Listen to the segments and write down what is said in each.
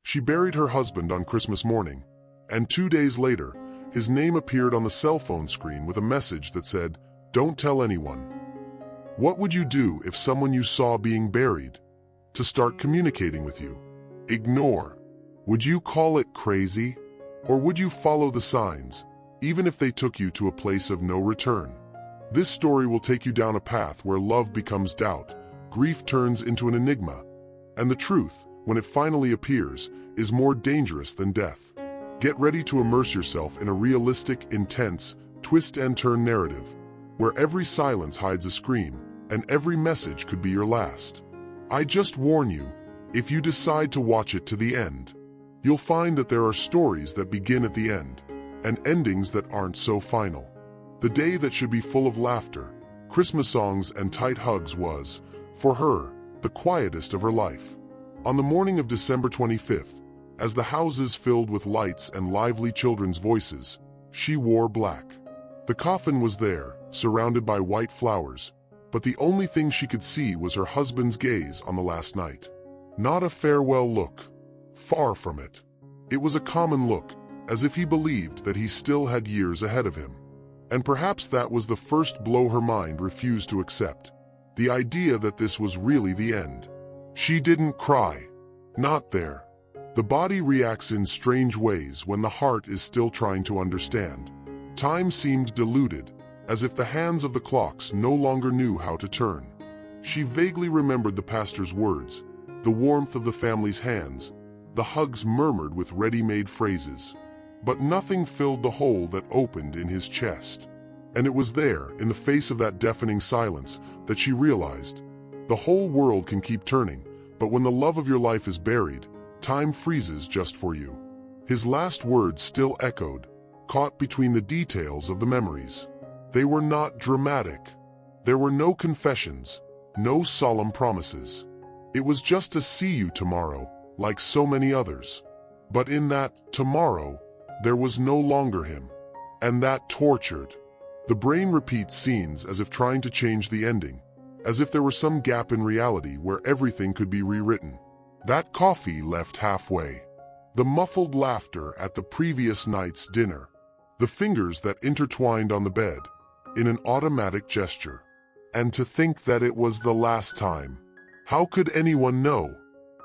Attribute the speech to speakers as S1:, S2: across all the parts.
S1: She buried her husband on Christmas morning, and 2 days later, his name appeared on the cell phone screen with a message that said, "Don't tell anyone." What would you do if someone you saw being buried to start communicating with you? Ignore. Would you call it crazy? Or would you follow the signs, even if they took you to a place of no return? This story will take you down a path where love becomes doubt, grief turns into an enigma, and the truth, when it finally appears, is more dangerous than death. Get ready to immerse yourself in a realistic, intense, twist-and-turn narrative, where every silence hides a scream, and every message could be your last. I just warn you, if you decide to watch it to the end, you'll find that there are stories that begin at the end, and endings that aren't so final. The day that should be full of laughter, Christmas songs, and tight hugs was, for her, the quietest of her life. On the morning of December 25th, as the houses filled with lights and lively children's voices, she wore black. The coffin was there, surrounded by white flowers, but the only thing she could see was her husband's gaze on the last night. Not a farewell look. Far from it. It was a common look, as if he believed that he still had years ahead of him. And perhaps that was the first blow her mind refused to accept. The idea that this was really the end. She didn't cry. Not there. The body reacts in strange ways when the heart is still trying to understand. Time seemed diluted, as if the hands of the clocks no longer knew how to turn. She vaguely remembered the pastor's words, the warmth of the family's hands, the hugs murmured with ready-made phrases. But nothing filled the hole that opened in his chest. And it was there, in the face of that deafening silence, that she realized, the whole world can keep turning, but when the love of your life is buried, time freezes just for you. His last words still echoed, caught between the details of the memories. They were not dramatic. There were no confessions, no solemn promises. It was just a "see you tomorrow," like so many others. But in that tomorrow, there was no longer him. And that tortured. The brain repeats scenes as if trying to change the ending, as if there were some gap in reality where everything could be rewritten. That coffee left halfway. The muffled laughter at the previous night's dinner. The fingers that intertwined on the bed, in an automatic gesture. And to think that it was the last time. How could anyone know?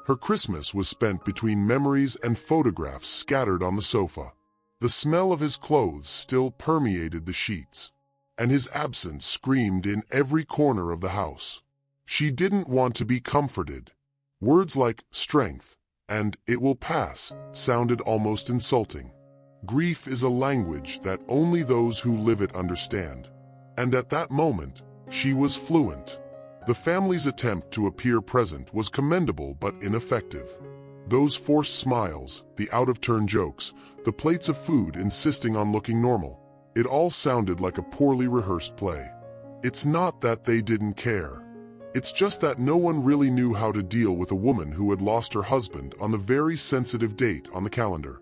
S1: Her Christmas was spent between memories and photographs scattered on the sofa. The smell of his clothes still permeated the sheets, and his absence screamed in every corner of the house. She didn't want to be comforted. Words like strength and "it will pass" sounded almost insulting. Grief is a language that only those who live it understand. And at that moment, she was fluent. The family's attempt to appear present was commendable but ineffective. Those forced smiles, the out-of-turn jokes, the plates of food insisting on looking normal, it all sounded like a poorly rehearsed play. It's not that they didn't care. It's just that no one really knew how to deal with a woman who had lost her husband on the very sensitive date on the calendar.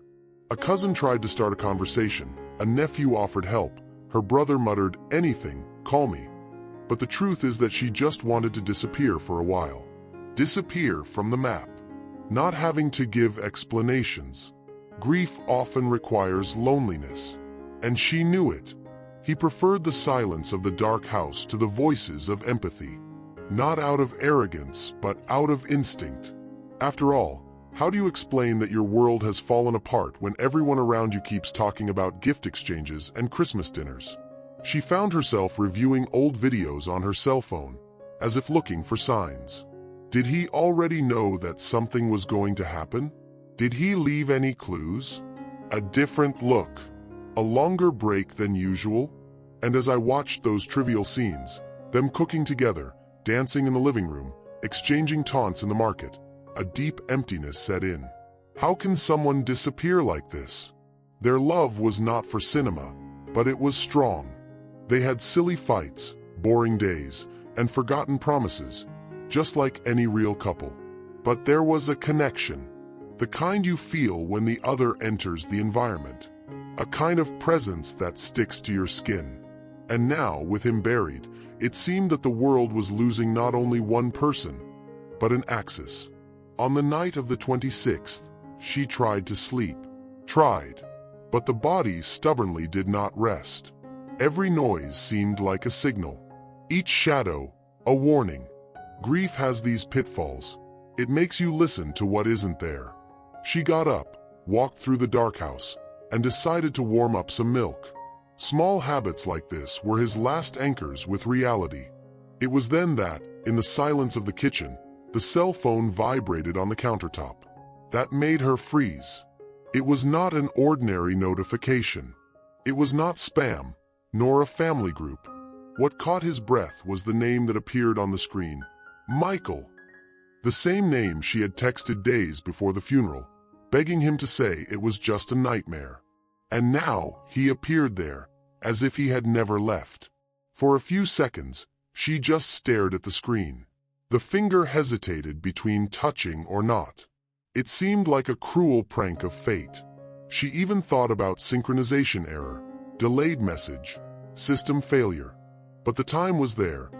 S1: A cousin tried to start a conversation, a nephew offered help, her brother muttered, "Anything, call me." But the truth is that she just wanted to disappear for a while. Disappear from the map. Not having to give explanations. Grief often requires loneliness. And she knew it. He preferred the silence of the dark house to the voices of empathy. Not out of arrogance, but out of instinct. After all, how do you explain that your world has fallen apart when everyone around you keeps talking about gift exchanges and Christmas dinners? She found herself reviewing old videos on her cell phone, as if looking for signs. Did he already know that something was going to happen? Did he leave any clues? A different look. A longer break than usual? And as I watched those trivial scenes, them cooking together, dancing in the living room, exchanging taunts in the market, a deep emptiness set in. How can someone disappear like this? Their love was not for cinema, but it was strong. They had silly fights, boring days, and forgotten promises, just like any real couple. But there was a connection. The kind you feel when the other enters the environment. A kind of presence that sticks to your skin. And now, with him buried, it seemed that the world was losing not only one person, but an axis. On the night of the 26th, She tried to sleep. Tried. But the body stubbornly did not rest. Every noise seemed like a signal. Each shadow, a warning. Grief has these pitfalls. It makes you listen to what isn't there. She got up, walked through the dark house, and decided to warm up some milk. Small habits like this were his last anchors with reality. It was then that, in the silence of the kitchen, the cell phone vibrated on the countertop. That made her freeze. It was not an ordinary notification. It was not spam, nor a family group. What caught his breath was the name that appeared on the screen. Michael. The same name she had texted days before the funeral, begging him to say it was just a nightmare. And now he appeared there, as if he had never left. For a few seconds, she just stared at the screen. The finger hesitated between touching or not. It seemed like a cruel prank of fate. She even thought about synchronization error, delayed message, system failure. But the time was there,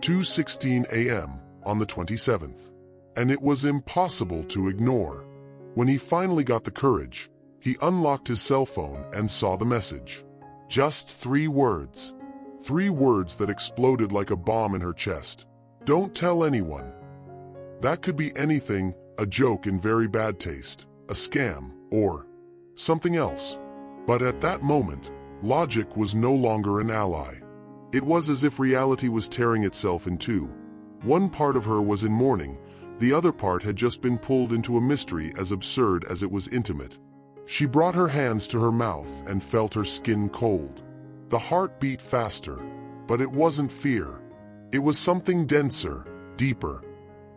S1: 2:16 a.m. on the 27th. And it was impossible to ignore. When he finally got the courage, he unlocked his cell phone and saw the message. Just 3 words. 3 words that exploded like a bomb in her chest. Don't tell anyone. That could be anything, a joke in very bad taste, a scam, or something else. But at that moment, logic was no longer an ally. It was as if reality was tearing itself in two. One part of her was in mourning, the other part had just been pulled into a mystery as absurd as it was intimate. She brought her hands to her mouth and felt her skin cold. The heart beat faster, but it wasn't fear. It was something denser, deeper.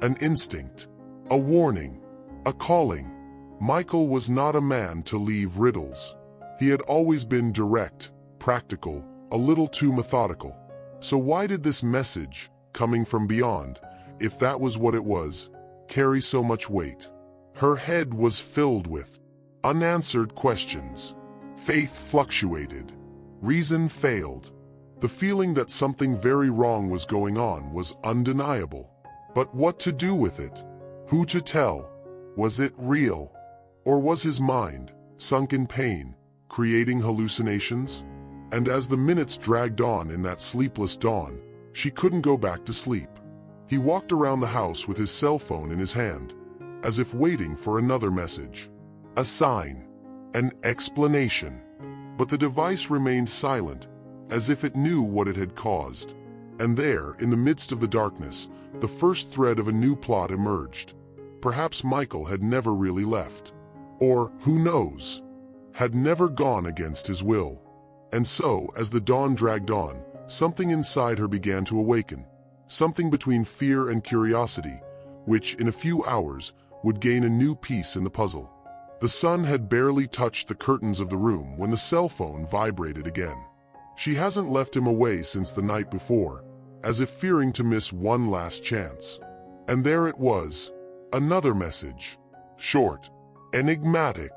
S1: An instinct, a warning, a calling. Michael was not a man to leave riddles. He had always been direct, practical, a little too methodical. So why did this message, coming from beyond, if that was what it was, carry so much weight? Her head was filled with unanswered questions. Faith fluctuated. Reason failed. The feeling that something very wrong was going on was undeniable. But what to do with it? Who to tell? Was it real? Or was his mind, sunk in pain, creating hallucinations? And as the minutes dragged on in that sleepless dawn, she couldn't go back to sleep. He walked around the house with his cell phone in his hand, as if waiting for another message. A sign. An explanation. But the device remained silent, as if it knew what it had caused. And there, in the midst of the darkness, the first thread of a new plot emerged. Perhaps Michael had never really left. Or, who knows, had never gone against his will. And so, as the dawn dragged on, something inside her began to awaken. Something between fear and curiosity, which, in a few hours, would gain a new piece in the puzzle. The sun had barely touched the curtains of the room when the cell phone vibrated again. She hasn't left him away since the night before, as if fearing to miss one last chance. And there it was, another message. Short, enigmatic,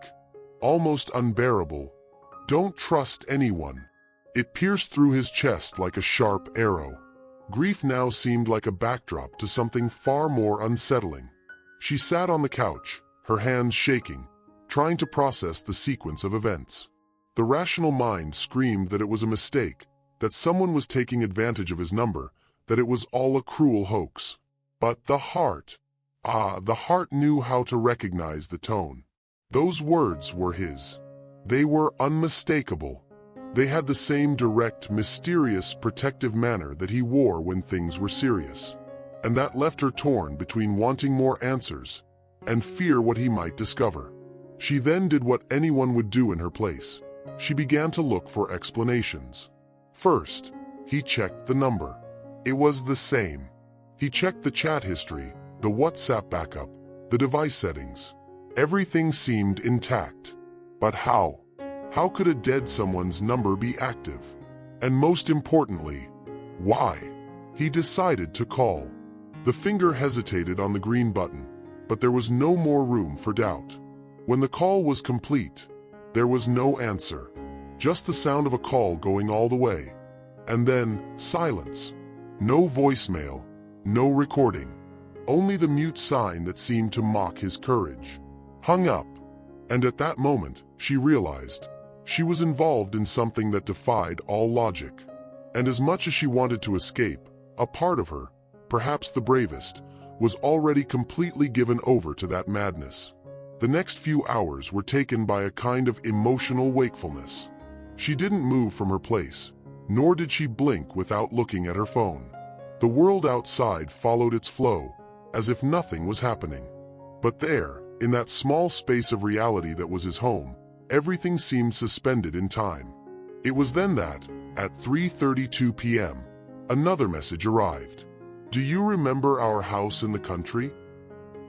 S1: almost unbearable. Don't trust anyone. It pierced through his chest like a sharp arrow. Grief now seemed like a backdrop to something far more unsettling. She sat on the couch, her hands shaking, trying to process the sequence of events. The rational mind screamed that it was a mistake, that someone was taking advantage of his number, that it was all a cruel hoax. But the heart, the heart knew how to recognize the tone. Those words were his. They were unmistakable. They had the same direct, mysterious, protective manner that he wore when things were serious. And that left her torn between wanting more answers and fear what he might discover. She then did what anyone would do in her place. She began to look for explanations. First, he checked the number. It was the same. He checked the chat history, the WhatsApp backup, the device settings. Everything seemed intact. But how? How could a dead someone's number be active? And most importantly, why? He decided to call. The finger hesitated on the green button, but there was no more room for doubt. When the call was complete, there was no answer. Just the sound of a call going all the way. And then, silence. No voicemail, no recording. Only the mute sign that seemed to mock his courage. Hung up. And at that moment, she realized she was involved in something that defied all logic. And as much as she wanted to escape, a part of her, perhaps the bravest, was already completely given over to that madness. The next few hours were taken by a kind of emotional wakefulness. She didn't move from her place, nor did she blink without looking at her phone. The world outside followed its flow, as if nothing was happening. But there, in that small space of reality that was his home, everything seemed suspended in time. It was then that, at 3:32 p.m., another message arrived. "Do you remember our house in the country?"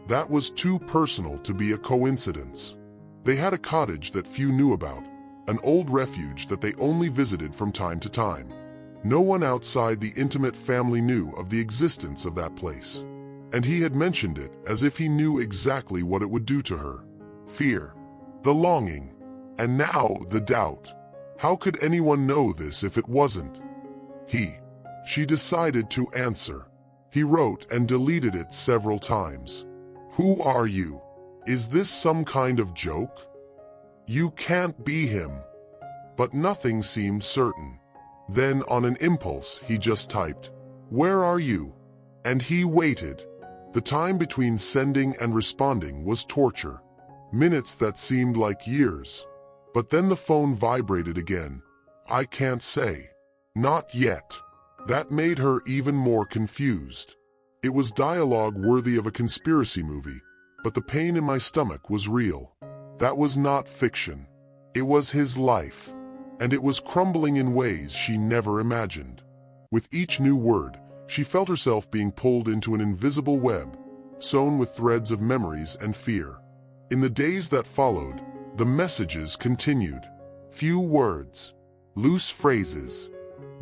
S1: That was too personal to be a coincidence. They had a cottage that few knew about, an old refuge that they only visited from time to time. No one outside the intimate family knew of the existence of that place. And he had mentioned it as if he knew exactly what it would do to her. Fear, the longing, and now the doubt. How could anyone know this if it wasn't he? She decided to answer. He wrote and deleted it several times. "Who are you? Is this some kind of joke? You can't be him." But nothing seemed certain. Then, on an impulse, he just typed, "Where are you?" And he waited. The time between sending and responding was torture. Minutes that seemed like years. But then the phone vibrated again. "I can't say. Not yet." That made her even more confused. It was dialogue worthy of a conspiracy movie, but the pain in my stomach was real. That was not fiction. It was his life. And it was crumbling in ways she never imagined. With each new word, she felt herself being pulled into an invisible web, sewn with threads of memories and fear. In the days that followed, the messages continued. Few words, loose phrases,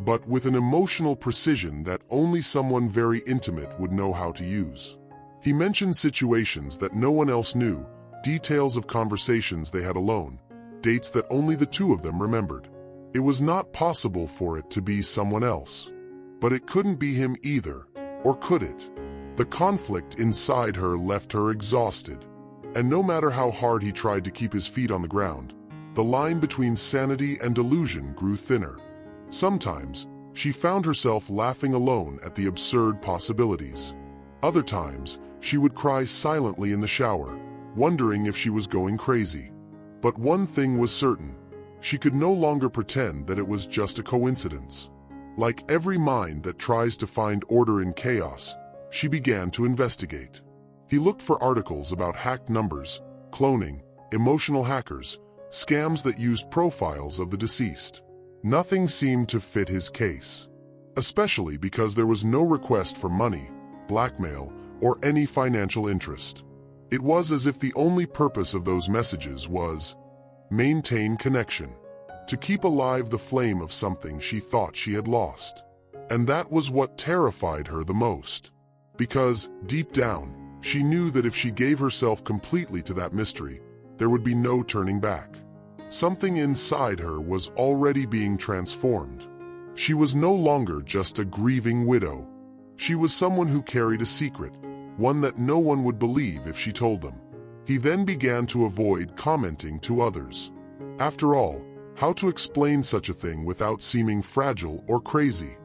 S1: but with an emotional precision that only someone very intimate would know how to use. He mentioned situations that no one else knew, details of conversations they had alone, dates that only the two of them remembered. It was not possible for it to be someone else. But it couldn't be him either, or could it? The conflict inside her left her exhausted. And no matter how hard he tried to keep his feet on the ground, the line between sanity and delusion grew thinner. Sometimes, she found herself laughing alone at the absurd possibilities. Other times, she would cry silently in the shower, wondering if she was going crazy. But one thing was certain. She could no longer pretend that it was just a coincidence. Like every mind that tries to find order in chaos, she began to investigate. He looked for articles about hacked numbers, cloning, emotional hackers, scams that used profiles of the deceased. Nothing seemed to fit his case, especially because there was no request for money, blackmail, or any financial interest. It was as if the only purpose of those messages was maintain connection, to keep alive the flame of something she thought she had lost. And that was what terrified her the most. Because, deep down, she knew that if she gave herself completely to that mystery, there would be no turning back. Something inside her was already being transformed. She was no longer just a grieving widow. She was someone who carried a secret, one that no one would believe if she told them. He then began to avoid commenting to others. After all, how to explain such a thing without seeming fragile or crazy?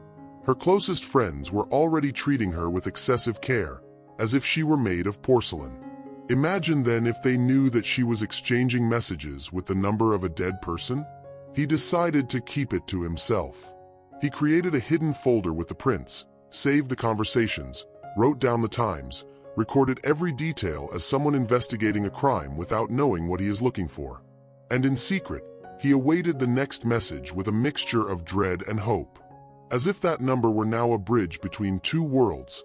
S1: Her closest friends were already treating her with excessive care, as if she were made of porcelain. Imagine then if they knew that she was exchanging messages with the number of a dead person? He decided to keep it to himself. He created a hidden folder with the prints, saved the conversations, wrote down the times, recorded every detail as someone investigating a crime without knowing what he is looking for. And in secret, he awaited the next message with a mixture of dread and hope. As if that number were now a bridge between two worlds,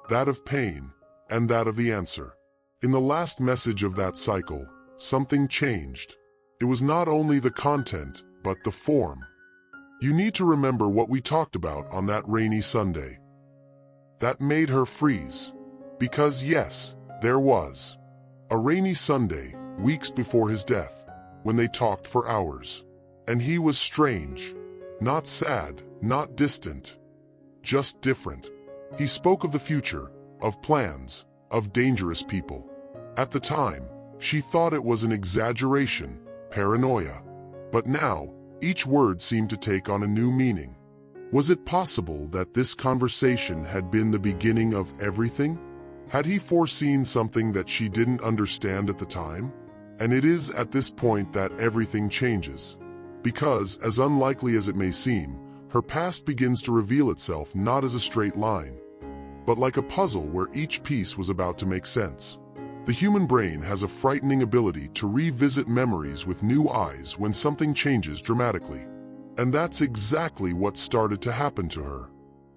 S1: that of pain and that of the answer. In the last message of that cycle, something changed. It was not only the content, but the form. You need to remember what we talked about on that rainy Sunday. That made her freeze. Because yes, there was a rainy Sunday, weeks before his death, when they talked for hours. And he was strange. Not sad, not distant. Just different. He spoke of the future, of plans, of dangerous people. At the time, She thought it was an exaggeration, paranoia. But now, each word seemed to take on a new meaning. Was it possible that this conversation had been the beginning of everything? Had he foreseen something that she didn't understand at the time? And it is at this point that everything changes. Because, as unlikely as it may seem, her past begins to reveal itself not as a straight line, but like a puzzle where each piece was about to make sense. The human brain has a frightening ability to revisit memories with new eyes when something changes dramatically. And that's exactly what started to happen to her.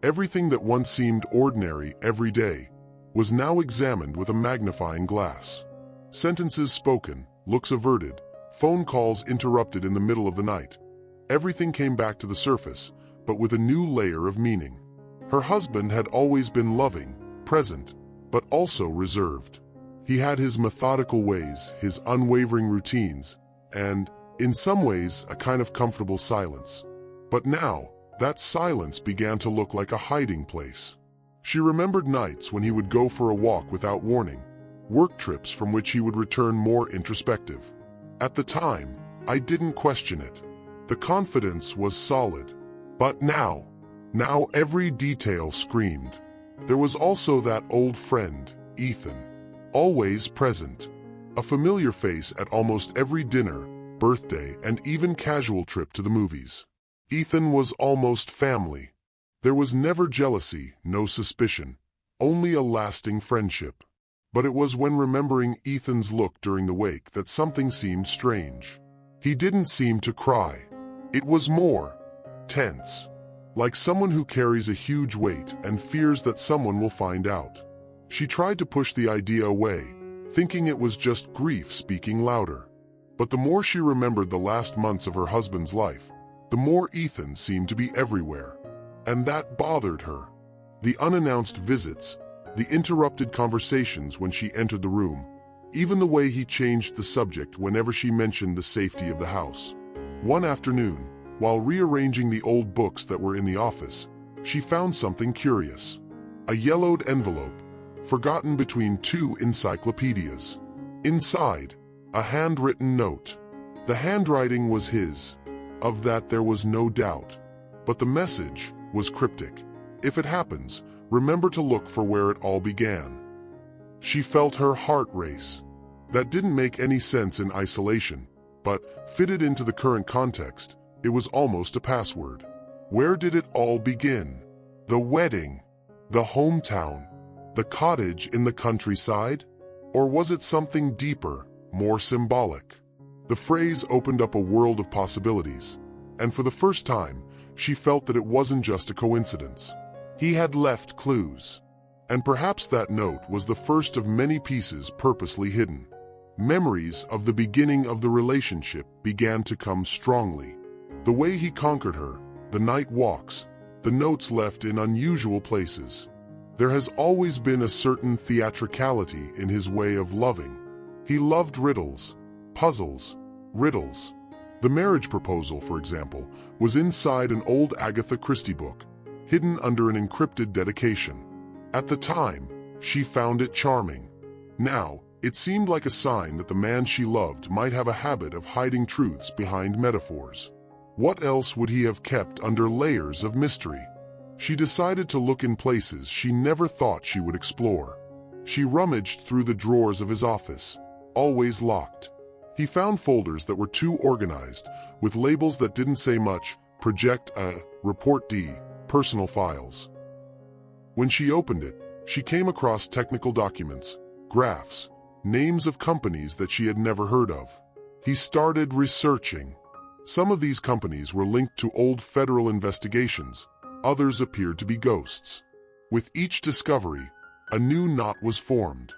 S1: Everything that once seemed ordinary every day was now examined with a magnifying glass. Sentences spoken, looks averted, phone calls interrupted in the middle of the night. Everything came back to the surface, but with a new layer of meaning. Her husband had always been loving, present, but also reserved. He had his methodical ways, his unwavering routines, and, in some ways, a kind of comfortable silence. But now, that silence began to look like a hiding place. She remembered nights when he would go for a walk without warning, work trips from which he would return more introspective. At the time, I didn't question it. The confidence was solid. But now every detail screamed. There was also that old friend, Ethan, always present. A familiar face at almost every dinner, birthday, and even casual trip to the movies. Ethan was almost family. There was never jealousy, no suspicion, only a lasting friendship. But it was when remembering Ethan's look during the wake that something seemed strange. He didn't seem to cry. It was more tense, like someone who carries a huge weight and fears that someone will find out. She tried to push the idea away, thinking it was just grief speaking louder. But the more she remembered the last months of her husband's life, the more Ethan seemed to be everywhere. And that bothered her. The unannounced visits, the interrupted conversations when she entered the room, even the way he changed the subject whenever she mentioned the safety of the house. One afternoon, while rearranging the old books that were in the office, she found something curious. A yellowed envelope, forgotten between two encyclopedias. Inside, a handwritten note. The handwriting was his. Of that there was no doubt. But the message was cryptic. If it happens, remember to look for where it all began. She felt her heart race. That didn't make any sense in isolation, but fitted into the current context, it was almost a password. Where did it all begin? The wedding? The hometown? The cottage in the countryside? Or was it something deeper, more symbolic? The phrase opened up a world of possibilities, and for the first time, she felt that it wasn't just a coincidence. He had left clues. And perhaps that note was the first of many pieces purposely hidden. Memories of the beginning of the relationship began to come strongly. The way he conquered her, the night walks, the notes left in unusual places. There has always been a certain theatricality in his way of loving. He loved riddles, puzzles, riddles. The marriage proposal, for example, was inside an old Agatha Christie book, hidden under an encrypted dedication. At the time, she found it charming. Now, it seemed like a sign that the man she loved might have a habit of hiding truths behind metaphors. What else would he have kept under layers of mystery? She decided to look in places she never thought she would explore. She rummaged through the drawers of his office, always locked. He found folders that were too organized, with labels that didn't say much: Project A, Report D, Personal Files. When she opened it, she came across technical documents, graphs, names of companies that she had never heard of. He started researching. Some of these companies were linked to old federal investigations, others appeared to be ghosts. With each discovery, a new knot was formed.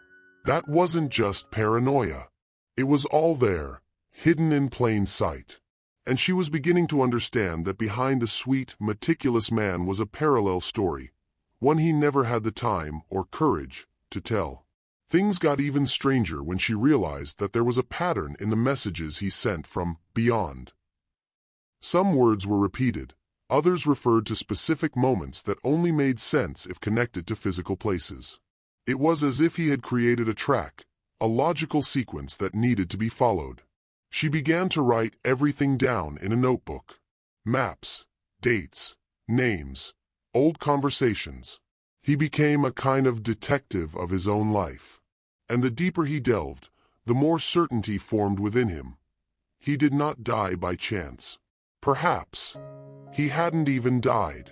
S1: That wasn't just paranoia. It was all there, hidden in plain sight. And she was beginning to understand that behind the sweet, meticulous man was a parallel story, one he never had the time or courage to tell. Things got even stranger when she realized that there was a pattern in the messages he sent from beyond. Some words were repeated, others referred to specific moments that only made sense if connected to physical places. It was as if he had created a track, a logical sequence that needed to be followed. She began to write everything down in a notebook. Maps, dates, names, old conversations. He became a kind of detective of his own life. And the deeper he delved, the more certainty formed within him. He did not die by chance. Perhaps he hadn't even died.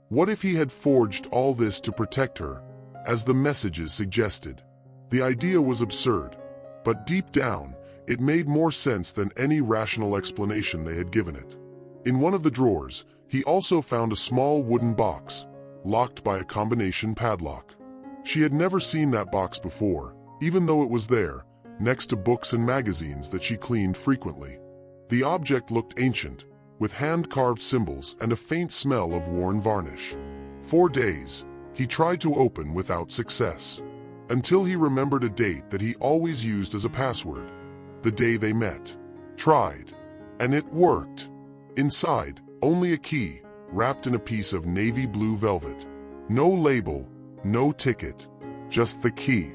S1: What if he had forged all this to protect her, as the messages suggested? The idea was absurd, but deep down, it made more sense than any rational explanation they had given it. In one of the drawers, he also found a small wooden box, locked by a combination padlock. She had never seen that box before, even though it was there, next to books and magazines that she cleaned frequently. The object looked ancient, with hand-carved symbols and a faint smell of worn varnish. For days, he tried to open without success, until he remembered a date that he always used as a password, the day they met. Tried, and it worked. Inside, only a key, wrapped in a piece of navy blue velvet. No label, no ticket, just the key.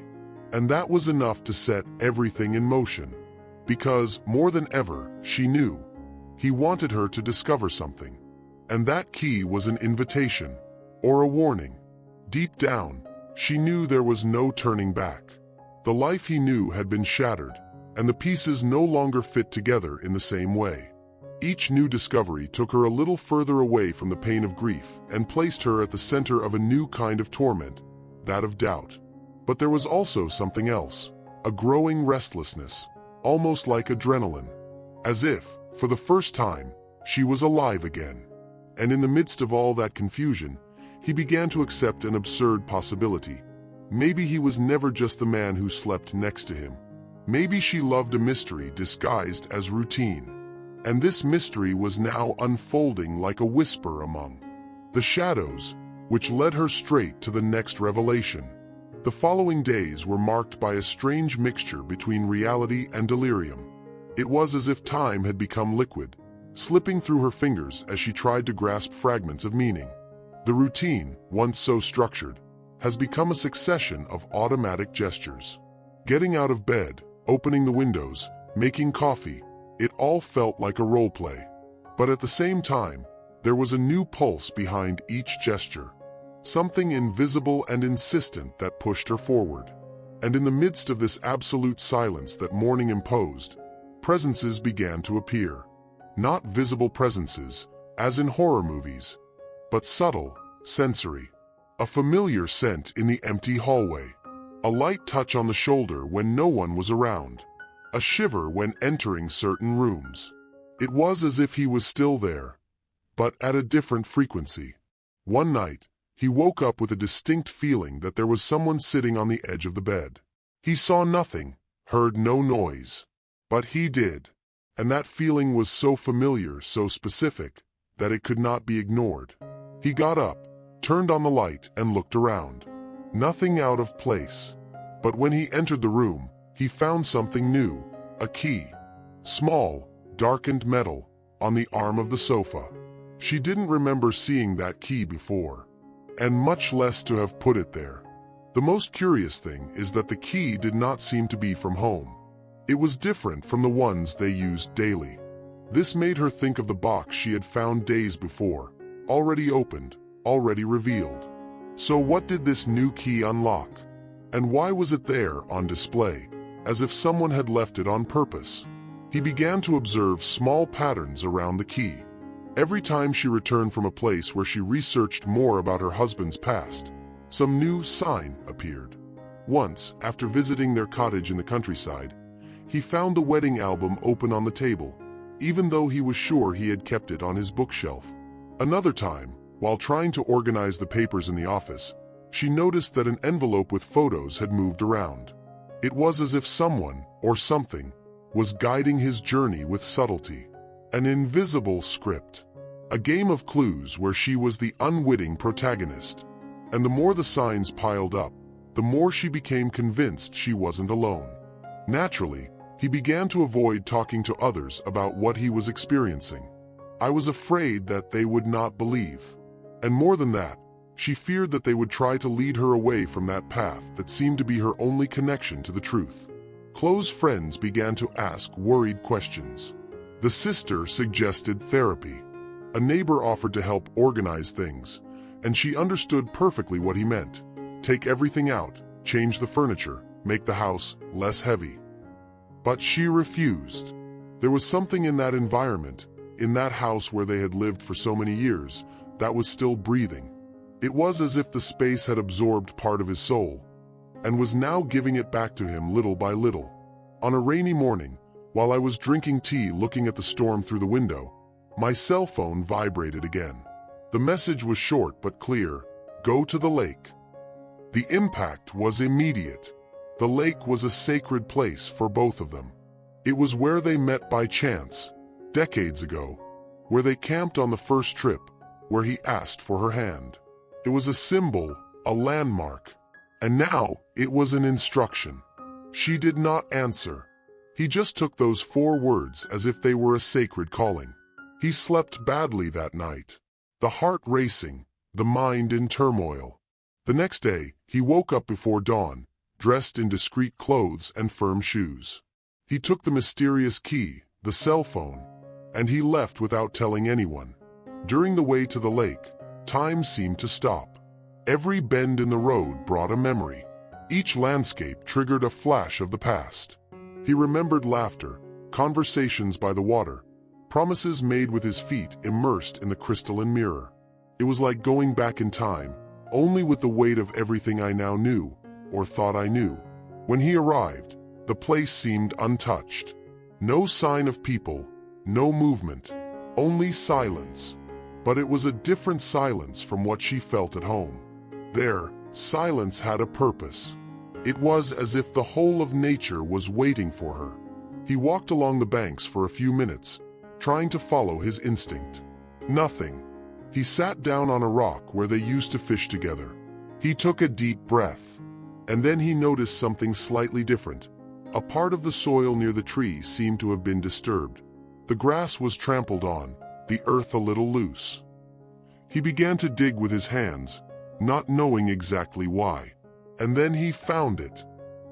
S1: And that was enough to set everything in motion. Because, more than ever, she knew. He wanted her to discover something. And that key was an invitation, or a warning. Deep down, she knew there was no turning back. The life he knew had been shattered, and the pieces no longer fit together in the same way. Each new discovery took her a little further away from the pain of grief and placed her at the center of a new kind of torment, that of doubt. But there was also something else, a growing restlessness, almost like adrenaline. As if, for the first time, she was alive again. And in the midst of all that confusion, he began to accept an absurd possibility. Maybe he was never just the man who slept next to him. Maybe she loved a mystery disguised as routine. And this mystery was now unfolding like a whisper among the shadows, which led her straight to the next revelation. The following days were marked by a strange mixture between reality and delirium. It was as if time had become liquid, slipping through her fingers as she tried to grasp fragments of meaning. The routine, once so structured, has become a succession of automatic gestures. Getting out of bed, opening the windows, making coffee, it all felt like a role play. But at the same time, there was a new pulse behind each gesture. Something invisible and insistent that pushed her forward. And in the midst of this absolute silence that morning imposed, presences began to appear. Not visible presences, as in horror movies, but subtle, sensory. A familiar scent in the empty hallway. A light touch on the shoulder when no one was around. A shiver when entering certain rooms. It was as if he was still there, but at a different frequency. One night, he woke up with a distinct feeling that there was someone sitting on the edge of the bed. He saw nothing, heard no noise, but he did. And that feeling was so familiar, so specific, that it could not be ignored. He got up, turned on the light, and looked around. Nothing out of place. But when he entered the room, he found something new, a key. Small, darkened metal, on the arm of the sofa. She didn't remember seeing that key before, and much less to have put it there. The most curious thing is that the key did not seem to be from home. It was different from the ones they used daily. This made her think of the box she had found days before, already opened, already revealed. So what did this new key unlock? And why was it there on display, as if someone had left it on purpose? He began to observe small patterns around the key. Every time she returned from a place where she researched more about her husband's past, some new sign appeared. Once, after visiting their cottage in the countryside, he found the wedding album open on the table, even though he was sure he had kept it on his bookshelf. Another time, while trying to organize the papers in the office, she noticed that an envelope with photos had moved around. It was as if someone, or something, was guiding his journey with subtlety. An invisible script. A game of clues where she was the unwitting protagonist. And the more the signs piled up, the more she became convinced she wasn't alone. Naturally, he began to avoid talking to others about what he was experiencing. I was afraid that they would not believe. And more than that, she feared that they would try to lead her away from that path that seemed to be her only connection to the truth. Close friends began to ask worried questions. The sister suggested therapy. A neighbor offered to help organize things, and she understood perfectly what he meant. Take everything out, change the furniture, make the house less heavy. But she refused. There was something in that environment, in that house where they had lived for so many years, that was still breathing. It was as if the space had absorbed part of his soul, and was now giving it back to him little by little. On a rainy morning, while I was drinking tea looking at the storm through the window, my cell phone vibrated again. The message was short but clear: go to the lake. The impact was immediate. The lake was a sacred place for both of them. It was where they met by chance, decades ago, where they camped on the first trip, where he asked for her hand. It was a symbol, a landmark, and now it was an instruction. She did not answer. He just took those 4 words as if they were a sacred calling. He slept badly that night, the heart racing, the mind in turmoil. The next day, he woke up before dawn, dressed in discreet clothes and firm shoes. He took the mysterious key, the cell phone, and he left without telling anyone. During the way to the lake, time seemed to stop. Every bend in the road brought a memory. Each landscape triggered a flash of the past. He remembered laughter, conversations by the water, promises made with his feet immersed in the crystalline mirror. It was like going back in time, only with the weight of everything I now knew, or thought I knew. When he arrived, the place seemed untouched. No sign of people, no movement, only silence. But it was a different silence from what she felt at home. There, silence had a purpose. It was as if the whole of nature was waiting for her. He walked along the banks for a few minutes, trying to follow his instinct. Nothing. He sat down on a rock where they used to fish together. He took a deep breath. And then he noticed something slightly different. A part of the soil near the tree seemed to have been disturbed. The grass was trampled on, the earth a little loose. He began to dig with his hands, not knowing exactly why. And then he found it.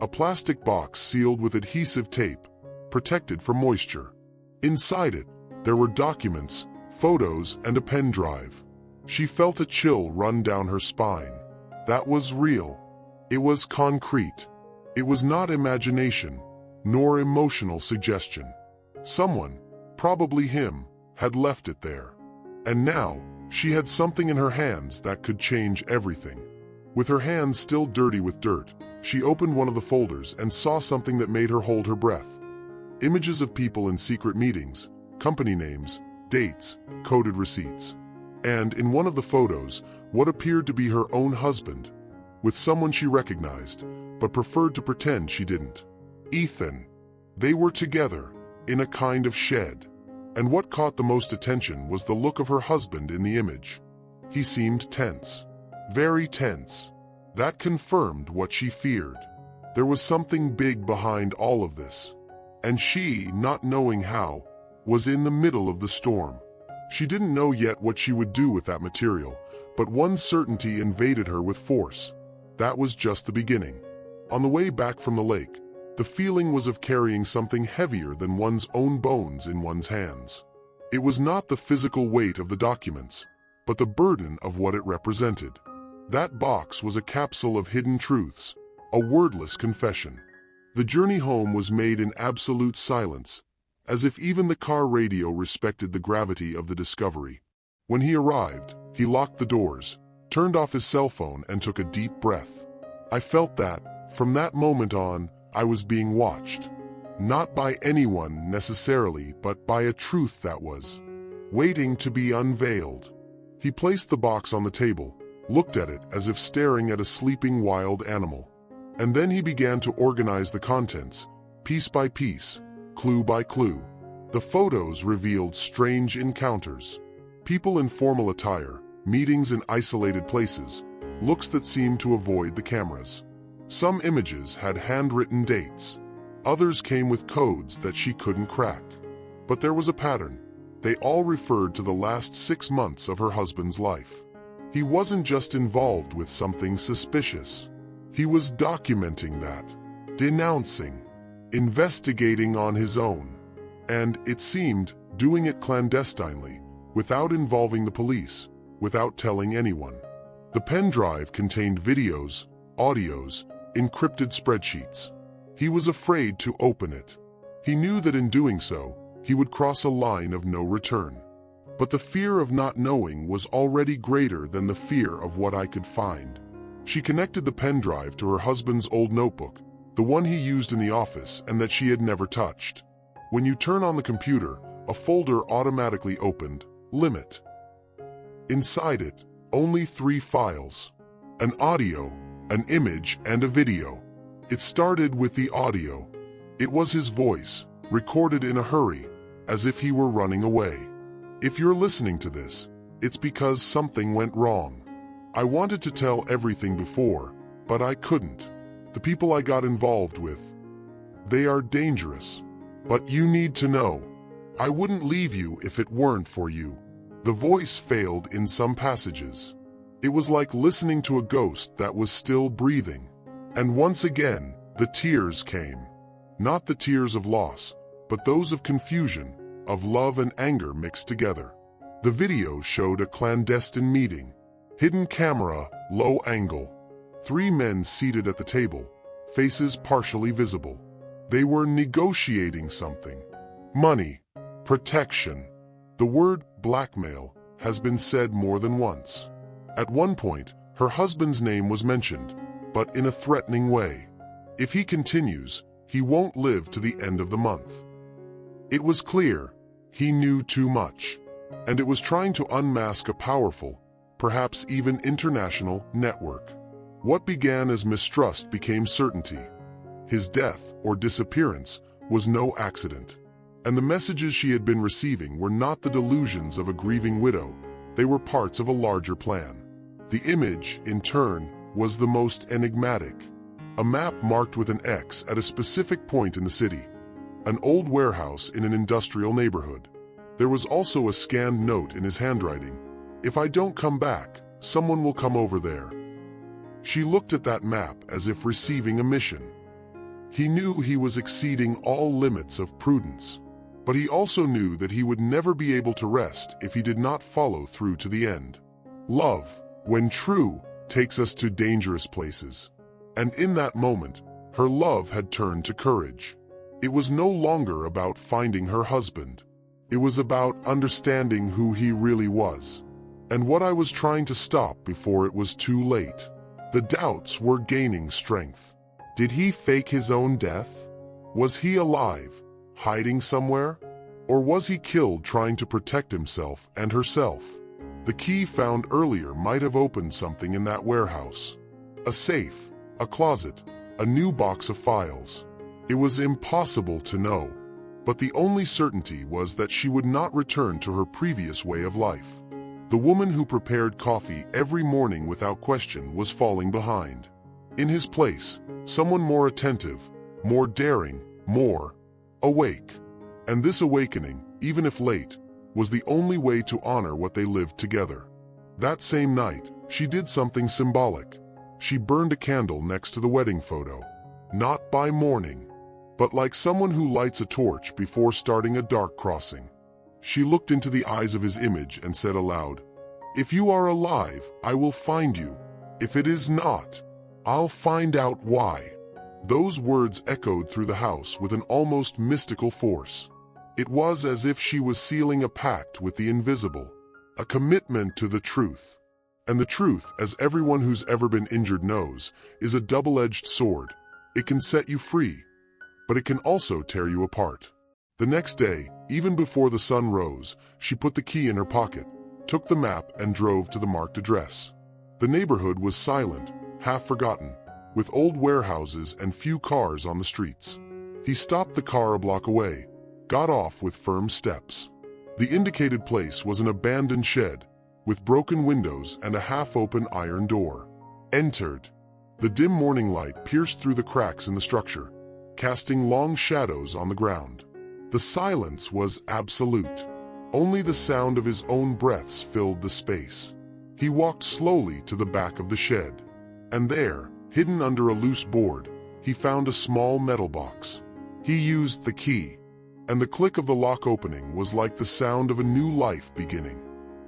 S1: A plastic box sealed with adhesive tape, protected from moisture. Inside it, there were documents, photos, and a pen drive. She felt a chill run down her spine. That was real. It was concrete. It was not imagination, nor emotional suggestion. Someone, probably him, had left it there. And now, she had something in her hands that could change everything. With her hands still dirty with dirt, she opened one of the folders and saw something that made her hold her breath. Images of people in secret meetings, company names, dates, coded receipts. And in one of the photos, what appeared to be her own husband, with someone she recognized, but preferred to pretend she didn't. Ethan. They were together, in a kind of shed. And what caught the most attention was the look of her husband in the image. He seemed tense. Very tense. That confirmed what she feared. There was something big behind all of this. And she, not knowing how, was in the middle of the storm. She didn't know yet what she would do with that material, but one certainty invaded her with force. That was just the beginning. On the way back from the lake, the feeling was of carrying something heavier than one's own bones in one's hands. It was not the physical weight of the documents, but the burden of what it represented. That box was a capsule of hidden truths, a wordless confession. The journey home was made in absolute silence, as if even the car radio respected the gravity of the discovery. When he arrived, he locked the doors, turned off his cell phone, and took a deep breath. I felt that, from that moment on, I was being watched. Not by anyone necessarily, but by a truth that was waiting to be unveiled. He placed the box on the table, looked at it as if staring at a sleeping wild animal. And then he began to organize the contents, piece by piece, clue by clue. The photos revealed strange encounters. People in formal attire, meetings in isolated places, looks that seemed to avoid the cameras. Some images had handwritten dates. Others came with codes that she couldn't crack. But there was a pattern. They all referred to the last 6 months of her husband's life. He wasn't just involved with something suspicious. He was documenting that, denouncing. investigating on his own. And, it seemed, doing it clandestinely, without involving the police, without telling anyone. The pen drive contained videos, audios, encrypted spreadsheets. He was afraid to open it. He knew that in doing so, he would cross a line of no return. But the fear of not knowing was already greater than the fear of what I could find. She connected the pen drive to her husband's old notebook, the one he used in the office and that she had never touched. When you turn on the computer, a folder automatically opened, Limit. Inside it, only 3 files. An audio, an image, and a video. It started with the audio. It was his voice, recorded in a hurry, as if he were running away. If you're listening to this, it's because something went wrong. I wanted to tell everything before, but I couldn't. The people I got involved with, they are dangerous. But you need to know. I wouldn't leave you if it weren't for you. The voice failed in some passages. It was like listening to a ghost that was still breathing. And once again, the tears came. Not the tears of loss, but those of confusion, of love and anger mixed together. The video showed a clandestine meeting. Hidden camera, low angle. 3 men seated at the table, faces partially visible. They were negotiating something. Money. Protection. The word blackmail has been said more than once. At one point, her husband's name was mentioned, but in a threatening way. If he continues, he won't live to the end of the month. It was clear, he knew too much, and it was trying to unmask a powerful, perhaps even international, network. What began as mistrust became certainty. His death or disappearance was no accident. And the messages she had been receiving were not the delusions of a grieving widow, they were parts of a larger plan. The image, in turn, was the most enigmatic. A map marked with an X at a specific point in the city. An old warehouse in an industrial neighborhood. There was also a scanned note in his handwriting. If I don't come back, someone will come over there. She looked at that map as if receiving a mission. He knew he was exceeding all limits of prudence. But he also knew that he would never be able to rest if he did not follow through to the end. Love, when true, takes us to dangerous places. And in that moment, her love had turned to courage. It was no longer about finding her husband. It was about understanding who he really was. And what I was trying to stop before it was too late. The doubts were gaining strength. Did he fake his own death? Was he alive, hiding somewhere? Or was he killed trying to protect himself and herself? The key found earlier might have opened something in that warehouse. A safe, a closet, a new box of files. It was impossible to know. But the only certainty was that she would not return to her previous way of life. The woman who prepared coffee every morning without question was falling behind. In his place, someone more attentive, more daring, more awake. And this awakening, even if late, was the only way to honor what they lived together. That same night, she did something symbolic. She burned a candle next to the wedding photo. Not by morning, but like someone who lights a torch before starting a dark crossing. She looked into the eyes of his image and said aloud, "If you are alive, I will find you. If it is not, I'll find out why." Those words echoed through the house with an almost mystical force. It was as if she was sealing a pact with the invisible, a commitment to the truth. And the truth, as everyone who's ever been injured knows, is a double-edged sword. It can set you free, but it can also tear you apart. The next day, even before the sun rose, she put the key in her pocket, took the map and drove to the marked address. The neighborhood was silent, half forgotten, with old warehouses and few cars on the streets. He stopped the car a block away, got off with firm steps. The indicated place was an abandoned shed, with broken windows and a half-open iron door. Entered. The dim morning light pierced through the cracks in the structure, casting long shadows on the ground. The silence was absolute. Only the sound of his own breaths filled the space. He walked slowly to the back of the shed. And there, hidden under a loose board, he found a small metal box. He used the key, and the click of the lock opening was like the sound of a new life beginning.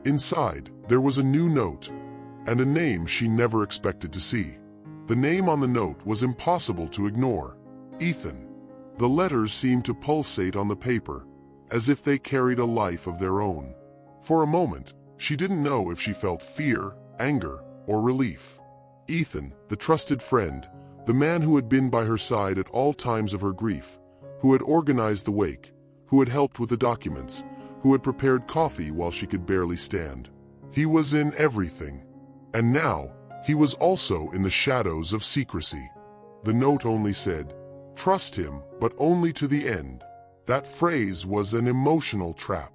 S1: Inside, there was a new note, and a name she never expected to see. The name on the note was impossible to ignore: Ethan. The letters seemed to pulsate on the paper, as if they carried a life of their own. For a moment, she didn't know if she felt fear, anger, or relief. Ethan, the trusted friend, the man who had been by her side at all times of her grief, who had organized the wake, who had helped with the documents, who had prepared coffee while she could barely stand. He was in everything. And now, he was also in the shadows of secrecy. The note only said, "Trust him, but only to the end." That phrase was an emotional trap.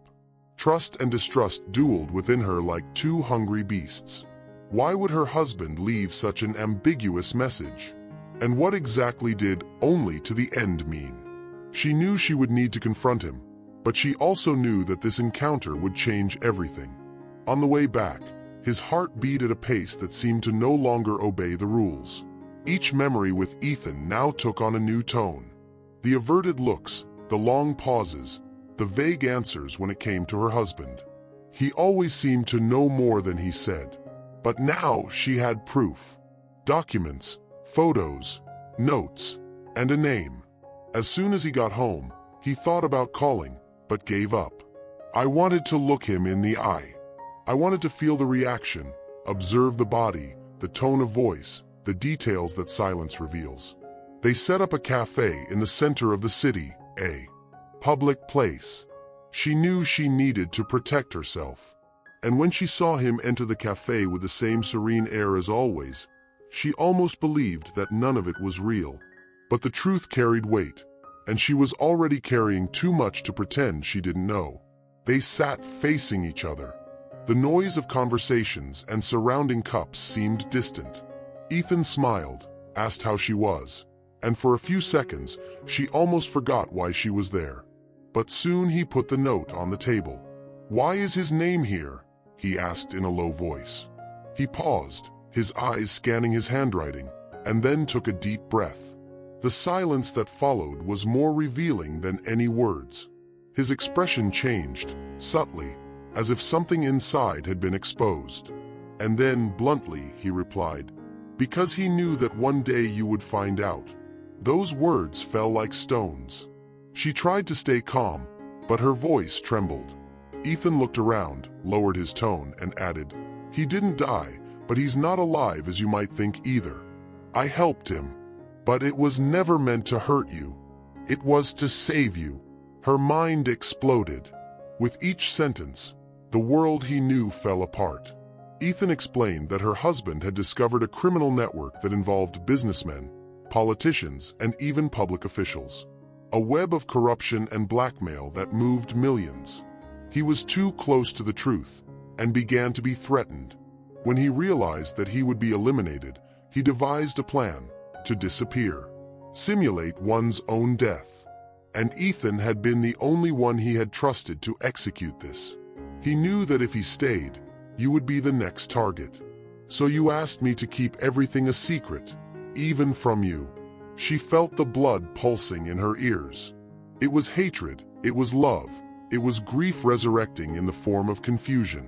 S1: Trust and distrust dueled within her like two hungry beasts. Why would her husband leave such an ambiguous message? And what exactly did "only to the end" mean? She knew she would need to confront him, but she also knew that this encounter would change everything. On the way back, his heart beat at a pace that seemed to no longer obey the rules. Each memory with Ethan now took on a new tone. The averted looks, the long pauses, the vague answers when it came to her husband. He always seemed to know more than he said. But now she had proof. Documents, photos, notes, and a name. As soon as he got home, he thought about calling, but gave up. I wanted to look him in the eye. I wanted to feel the reaction, observe the body, the tone of voice, the details that silence reveals. They set up a cafe in the center of the city, a public place. She knew she needed to protect herself. And when she saw him enter the cafe with the same serene air as always, she almost believed that none of it was real. But the truth carried weight, and she was already carrying too much to pretend she didn't know. They sat facing each other. The noise of conversations and surrounding cups seemed distant. Ethan smiled, asked how she was, and for a few seconds, she almost forgot why she was there. But soon he put the note on the table. "Why is his name here?" he asked in a low voice. He paused, his eyes scanning his handwriting, and then took a deep breath. The silence that followed was more revealing than any words. His expression changed, subtly, as if something inside had been exposed. And then, bluntly, he replied, "Because he knew that one day you would find out." Those words fell like stones. She tried to stay calm, but her voice trembled. Ethan looked around, lowered his tone, and added, "He didn't die, but he's not alive as you might think either. I helped him. But it was never meant to hurt you. It was to save you." Her mind exploded. With each sentence, the world he knew fell apart. Ethan explained that her husband had discovered a criminal network that involved businessmen, politicians, and even public officials. A web of corruption and blackmail that moved millions. He was too close to the truth and began to be threatened. When he realized that he would be eliminated, he devised a plan to disappear, simulate one's own death. And Ethan had been the only one he had trusted to execute this. He knew that if he stayed, you would be the next target. "So you asked me to keep everything a secret, even from you." She felt the blood pulsing in her ears. It was hatred, it was love, it was grief resurrecting in the form of confusion.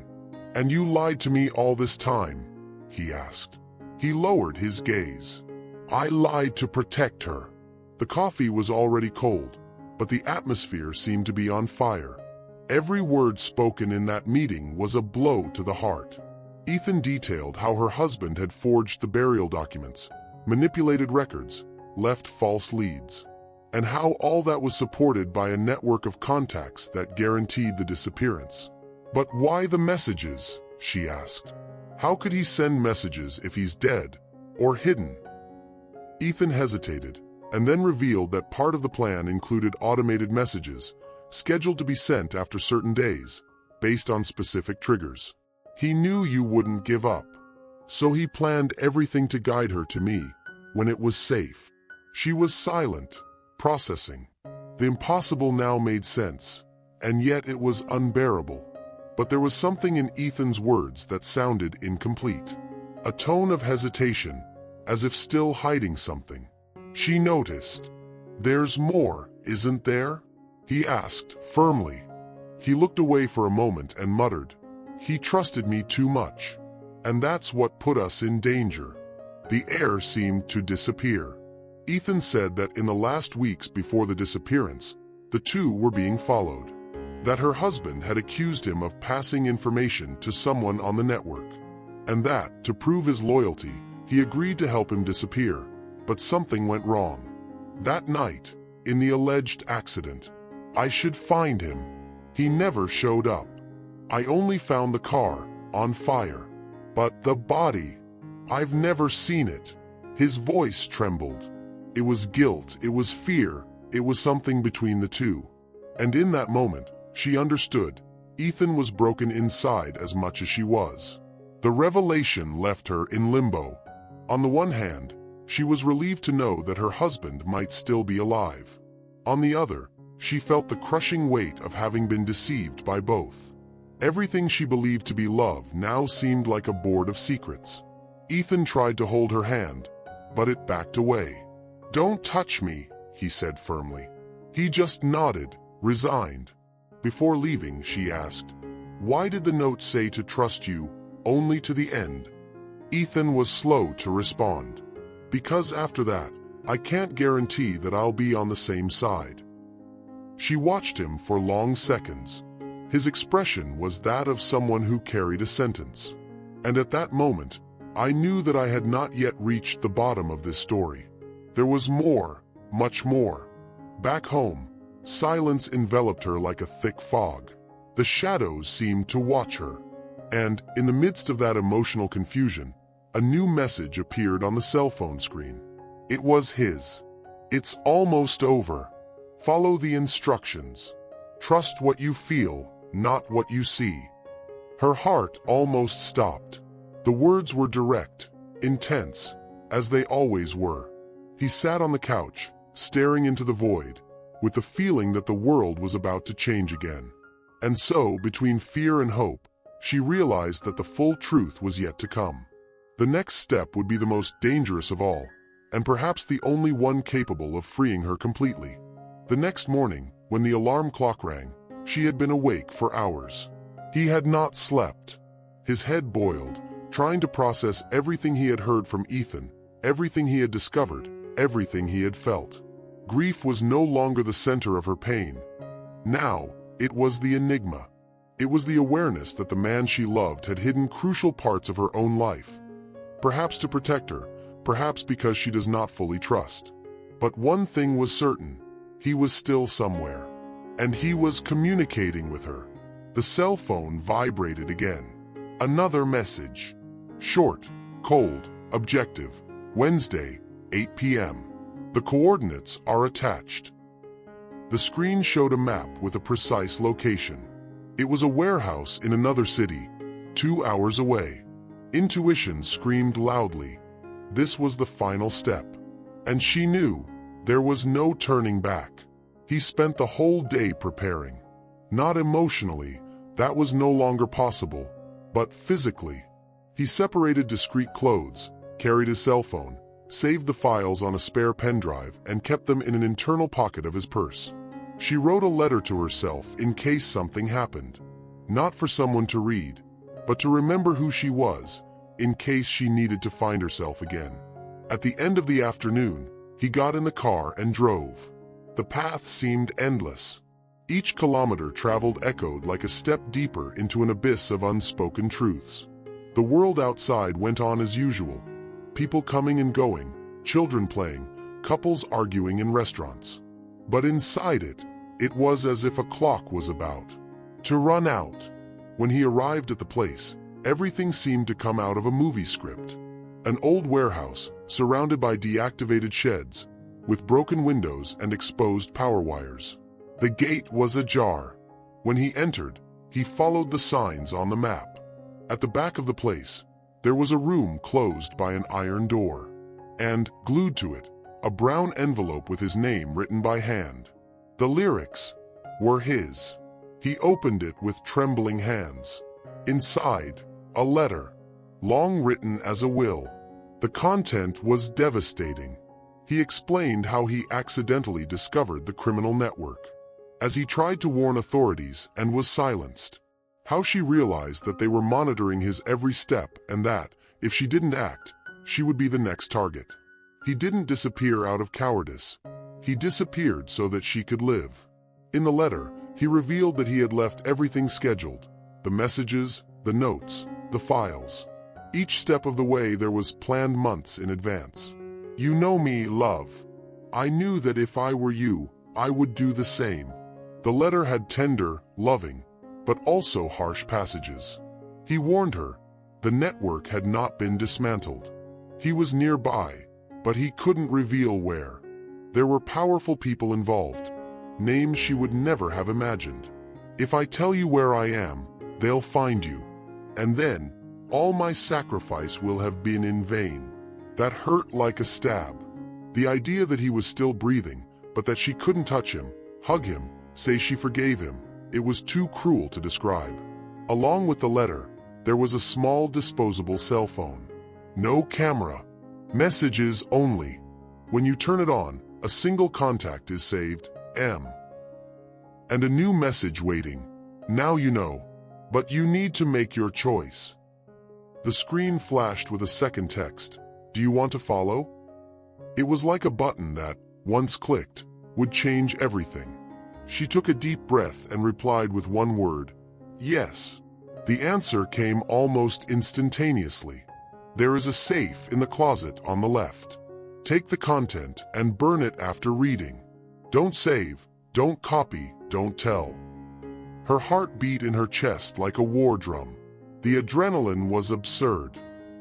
S1: "And you lied to me all this time?" he asked. He lowered his gaze. "I lied to protect her." The coffee was already cold, but the atmosphere seemed to be on fire. Every word spoken in that meeting was a blow to the heart. Ethan detailed how her husband had forged the burial documents, manipulated records, left false leads, and how all that was supported by a network of contacts that guaranteed the disappearance. "But why the messages?" she asked. "How could he send messages if he's dead or hidden?" Ethan hesitated, and then revealed that part of the plan included automated messages, scheduled to be sent after certain days, based on specific triggers. "He knew you wouldn't give up, so he planned everything to guide her to me when it was safe." She was silent, processing. The impossible now made sense, and yet it was unbearable. But there was something in Ethan's words that sounded incomplete. A tone of hesitation, as if still hiding something. She noticed. "There's more," isn't there?" he asked firmly. He looked away for a moment and muttered, "He trusted me too much. And that's what put us in danger." The air seemed to disappear. Ethan said that in the last weeks before the disappearance, the two were being followed. That her husband had accused him of passing information to someone on the network. And that, to prove his loyalty, he agreed to help him disappear. But something went wrong. That night, in the alleged accident, I should find him. He never showed up. I only found the car, on fire. But the body, I've never seen it. His voice trembled. It was guilt, it was fear, it was something between the two. And in that moment, she understood. Ethan was broken inside as much as she was. The revelation left her in limbo. On the one hand, she was relieved to know that her husband might still be alive. On the other, she felt the crushing weight of having been deceived by both. Everything she believed to be love now seemed like a board of secrets. Ethan tried to hold her hand, but it backed away. "Don't touch me," he said firmly. He just nodded, resigned. Before leaving, she asked, "Why did the note say to trust you, only to the end?" Ethan was slow to respond. "Because after that, I can't guarantee that I'll be on the same side." She watched him for long seconds. His expression was that of someone who carried a sentence. And at that moment, I knew that I had not yet reached the bottom of this story. There was more, much more. Back home, silence enveloped her like a thick fog. The shadows seemed to watch her. And, in the midst of that emotional confusion, a new message appeared on the cell phone screen. It was his. "It's almost over. Follow the instructions. Trust what you feel, not what you see." Her heart almost stopped. The words were direct, intense, as they always were. He sat on the couch, staring into the void, with the feeling that the world was about to change again. And so, between fear and hope, she realized that the full truth was yet to come. The next step would be the most dangerous of all, and perhaps the only one capable of freeing her completely. The next morning, when the alarm clock rang, she had been awake for hours. He had not slept. His head boiled, trying to process everything he had heard from Ethan, everything he had discovered, everything he had felt. Grief was no longer the center of her pain. Now, it was the enigma. It was the awareness that the man she loved had hidden crucial parts of her own life. Perhaps to protect her, perhaps because she does not fully trust. But one thing was certain. He was still somewhere. And he was communicating with her. The cell phone vibrated again. Another message. Short, cold, objective. Wednesday, 8 p.m. The coordinates are attached. The screen showed a map with a precise location. It was a warehouse in another city, 2 hours away. Intuition screamed loudly. This was the final step. And she knew there was no turning back. He spent the whole day preparing. Not emotionally, that was no longer possible, but physically. He separated discreet clothes, carried his cell phone, saved the files on a spare pen drive, and kept them in an internal pocket of his purse. She wrote a letter to herself in case something happened. Not for someone to read, but to remember who she was, in case she needed to find herself again. At the end of the afternoon, he got in the car and drove. The path seemed endless. Each kilometer traveled echoed like a step deeper into an abyss of unspoken truths. The world outside went on as usual. People coming and going, children playing, couples arguing in restaurants. But inside it, it was as if a clock was about to run out. When he arrived at the place, everything seemed to come out of a movie script. An old warehouse, surrounded by deactivated sheds, with broken windows and exposed power wires. The gate was ajar. When he entered, he followed the signs on the map. At the back of the place, there was a room closed by an iron door. And, glued to it, a brown envelope with his name written by hand. The lyrics were his. He opened it with trembling hands. Inside, a letter, long written as a will. The content was devastating. He explained how he accidentally discovered the criminal network, as he tried to warn authorities and was silenced. How she realized that they were monitoring his every step and that, if she didn't act, she would be the next target. He didn't disappear out of cowardice. He disappeared so that she could live. In the letter, he revealed that he had left everything scheduled: the messages, the notes, the files. Each step of the way there was planned months in advance. "You know me, love. I knew that if I were you, I would do the same." The letter had tender, loving, but also harsh passages. He warned her. The network had not been dismantled. He was nearby, but he couldn't reveal where. There were powerful people involved, names she would never have imagined. "If I tell you where I am, they'll find you. And then, all my sacrifice will have been in vain." That hurt like a stab. The idea that he was still breathing, but that she couldn't touch him, hug him, say she forgave him, it was too cruel to describe. Along with the letter, there was a small disposable cell phone. No camera. Messages only. When you turn it on, a single contact is saved, M. And a new message waiting. "Now you know, but you need to make your choice." The screen flashed with a second text. "Do you want to follow?" It was like a button that, once clicked, would change everything. She took a deep breath and replied with one word: "Yes." The answer came almost instantaneously. "There is a safe in the closet on the left. Take the content and burn it after reading. Don't save, don't copy, don't tell." Her heart beat in her chest like a war drum. The adrenaline was absurd.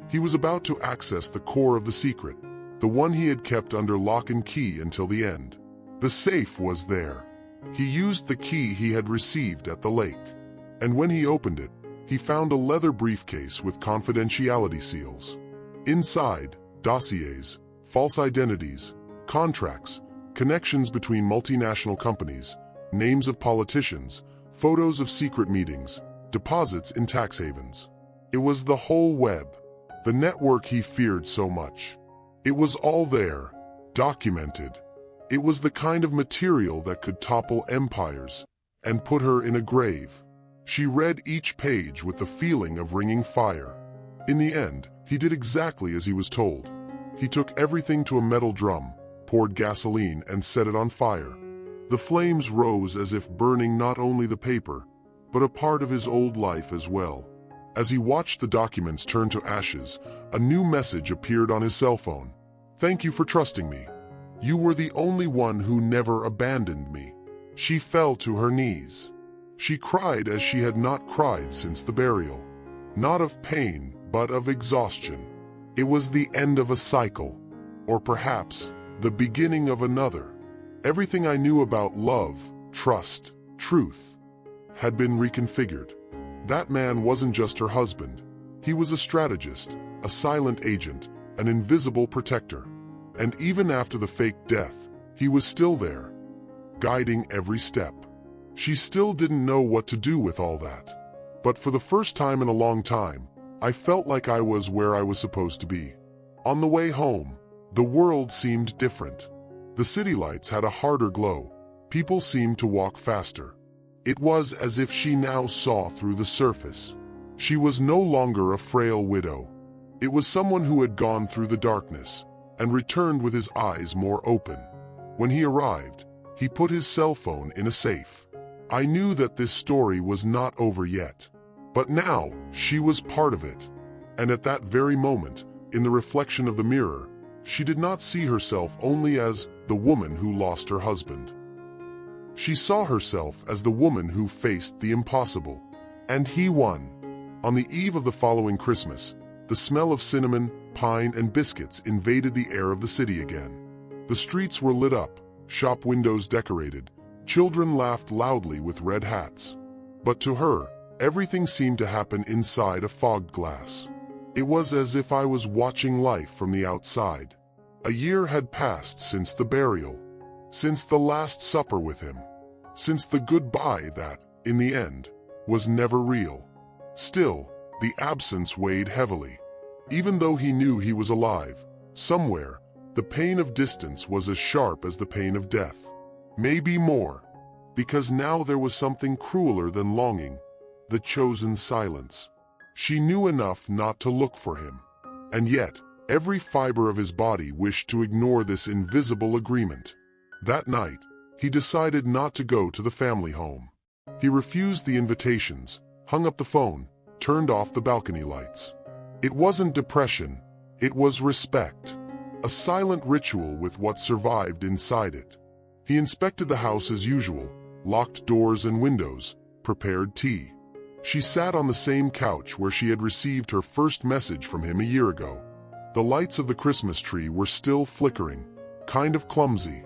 S1: He was about to access the core of the secret, the one he had kept under lock and key until the end. The safe was there. He used the key he had received at the lake. And when he opened it, he found a leather briefcase with confidentiality seals. Inside, dossiers, false identities, contracts, connections between multinational companies, names of politicians, photos of secret meetings, deposits in tax havens. It was the whole web, the network he feared so much. It was all there, documented. It was the kind of material that could topple empires and put her in a grave. She read each page with the feeling of ringing fire. In the end, he did exactly as he was told. He took everything to a metal drum, poured gasoline, and set it on fire. The flames rose as if burning not only the paper, but a part of his old life as well. As he watched the documents turn to ashes, a new message appeared on his cell phone. "Thank you for trusting me. You were the only one who never abandoned me." She fell to her knees. She cried as she had not cried since the burial. Not of pain, but of exhaustion. It was the end of a cycle, or perhaps the beginning of another. Everything I knew about love, trust, truth, had been reconfigured. That man wasn't just her husband. He was a strategist, a silent agent, an invisible protector. And even after the fake death, he was still there, guiding every step. She still didn't know what to do with all that. But for the first time in a long time, I felt like I was where I was supposed to be. On the way home, the world seemed different. The city lights had a harder glow. People seemed to walk faster. It was as if she now saw through the surface. She was no longer a frail widow. It was someone who had gone through the darkness and returned with his eyes more open. When he arrived, he put his cell phone in a safe. I knew that this story was not over yet. But now, she was part of it. And at that very moment, in the reflection of the mirror, she did not see herself only as the woman who lost her husband. She saw herself as the woman who faced the impossible. And he won. On the eve of the following Christmas, the smell of cinnamon, pine, and biscuits invaded the air of the city again. The streets were lit up, shop windows decorated, children laughed loudly with red hats. But to her, everything seemed to happen inside a fogged glass. It was as if I was watching life from the outside. A year had passed since the burial, since the Last Supper with him, since the goodbye that, in the end, was never real. Still, the absence weighed heavily. Even though he knew he was alive, somewhere, The pain of distance was as sharp as the pain of death. Maybe more, because now there was something crueler than longing, the chosen silence. She knew enough not to look for him, and yet every fiber of his body wished to ignore this invisible agreement. That night, he decided not to go to the family home. He refused the invitations, hung up the phone, turned off the balcony lights. It wasn't depression, it was respect. A silent ritual with what survived inside it. He inspected the house as usual, locked doors and windows, prepared tea. She sat on the same couch where she had received her first message from him a year ago. The lights of the Christmas tree were still flickering, kind of clumsy.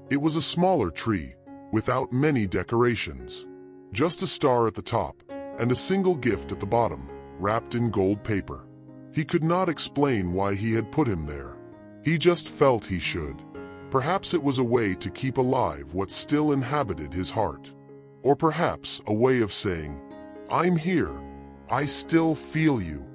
S1: It was a smaller tree, without many decorations. Just a star at the top, and a single gift at the bottom, wrapped in gold paper. He could not explain why he had put him there. He just felt he should. Perhaps it was a way to keep alive what still inhabited his heart. Or perhaps a way of saying, "I'm here. I still feel you."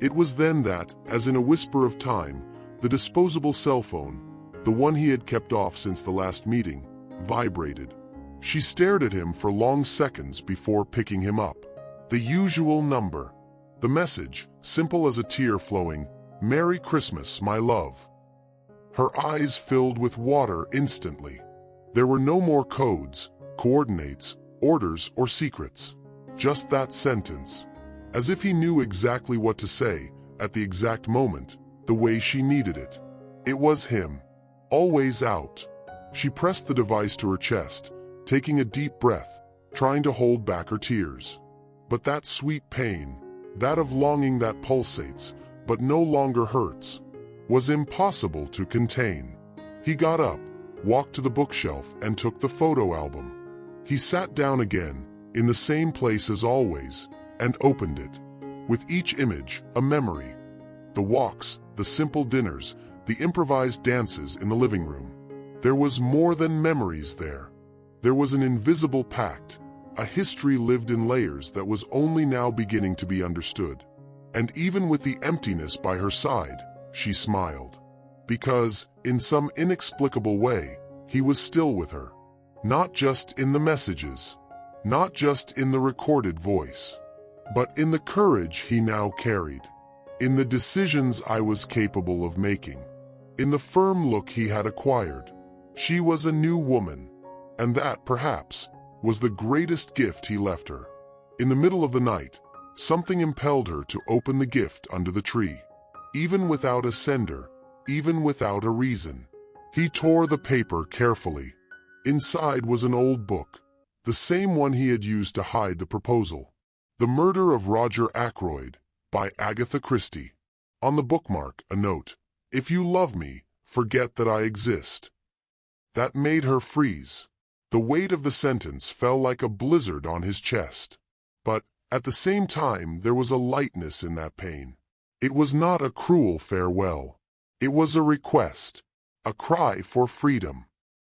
S1: It was then that, as in a whisper of time, the disposable cell phone, the one he had kept off since the last meeting, vibrated. She stared at him for long seconds before picking him up. The usual number. The message, simple as a tear flowing, "Merry Christmas, my love." Her eyes filled with water instantly. There were no more codes, coordinates, orders, or secrets. Just that sentence. As if he knew exactly what to say, at the exact moment, the way she needed it. It was him. Always out. She pressed the device to her chest, taking a deep breath, trying to hold back her tears. But that sweet pain, that of longing that pulsates, but no longer hurts, was impossible to contain. He got up, walked to the bookshelf, and took the photo album. He sat down again, in the same place as always, and opened it. With each image, a memory. The walks, the simple dinners, the improvised dances in the living room. There was more than memories there. There was an invisible pact, a history lived in layers that was only now beginning to be understood. And even with the emptiness by her side, she smiled. Because, in some inexplicable way, he was still with her. Not just in the messages, not just in the recorded voice, but in the courage he now carried, in the decisions I was capable of making, in the firm look he had acquired. She was a new woman, and that, perhaps, was the greatest gift he left her. In the middle of the night, something impelled her to open the gift under the tree. Even without a sender, even without a reason. He tore the paper carefully. Inside was an old book, the same one he had used to hide the proposal. The Murder of Roger Ackroyd, by Agatha Christie. On the bookmark, a note, "If you love me, forget that I exist." That made her freeze. The weight of the sentence fell like a blizzard on his chest. But, at the same time, there was a lightness in that pain. It was not a cruel farewell. It was a request, a cry for freedom,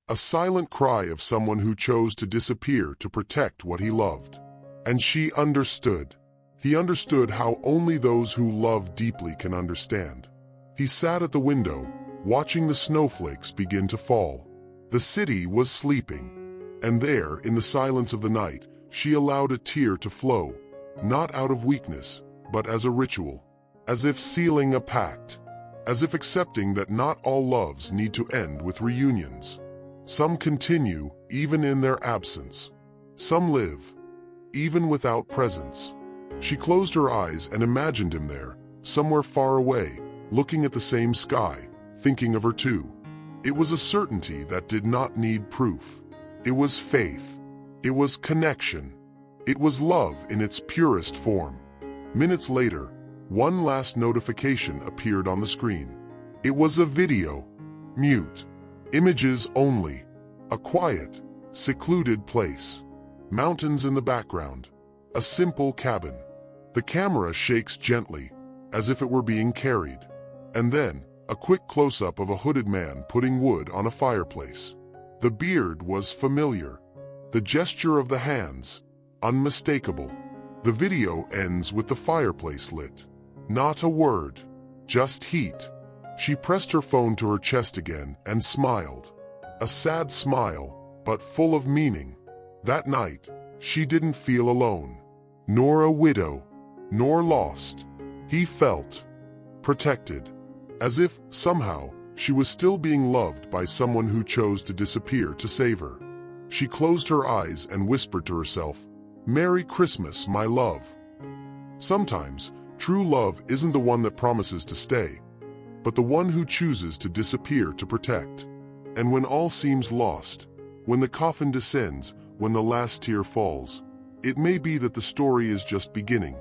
S1: a silent cry of someone who chose to disappear to protect what he loved. And she understood. He understood how only those who love deeply can understand. He sat at the window, watching the snowflakes begin to fall. The city was sleeping. And there, in the silence of the night, she allowed a tear to flow, not out of weakness, but as a ritual. As if sealing a pact, as if accepting that not all loves need to end with reunions. Some continue, even in their absence. Some live, even without presence. She closed her eyes and imagined him there, somewhere far away, looking at the same sky, thinking of her too. It was a certainty that did not need proof. It was faith. It was connection. It was love in its purest form. Minutes later, one last notification appeared on the screen. It was a video. Mute. Images only. A quiet, secluded place. Mountains in the background. A simple cabin. The camera shakes gently, as if it were being carried. And then, a quick close-up of a hooded man putting wood on a fireplace. The beard was familiar. The gesture of the hands, unmistakable. The video ends with the fireplace lit. Not a word, just heat. She pressed her phone to her chest again and smiled. A sad smile, but full of meaning. That night, she didn't feel alone, nor a widow, nor lost. He felt protected, as if, somehow, she was still being loved by someone who chose to disappear to save her. She closed her eyes and whispered to herself, "Merry Christmas, my love." Sometimes, true love isn't the one that promises to stay, but the one who chooses to disappear to protect. And when all seems lost, when the coffin descends, when the last tear falls, it may be that the story is just beginning.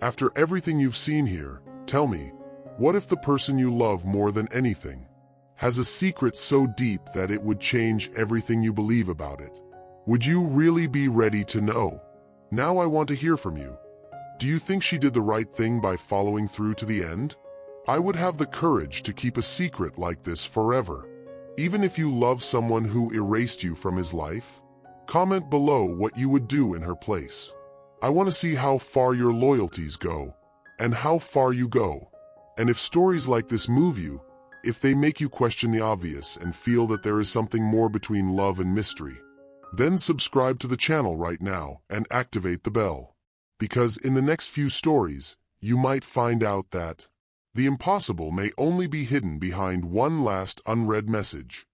S1: After everything you've seen here, tell me, what if the person you love more than anything has a secret so deep that it would change everything you believe about it? Would you really be ready to know? Now I want to hear from you. Do you think she did the right thing by following through to the end? I would have the courage to keep a secret like this forever. Even if you love someone who erased you from his life, comment below what you would do in her place. I want to see how far your loyalties go, and how far you go. And if stories like this move you, if they make you question the obvious and feel that there is something more between love and mystery, then subscribe to the channel right now and activate the bell. Because in the next few stories, you might find out that the impossible may only be hidden behind one last unread message.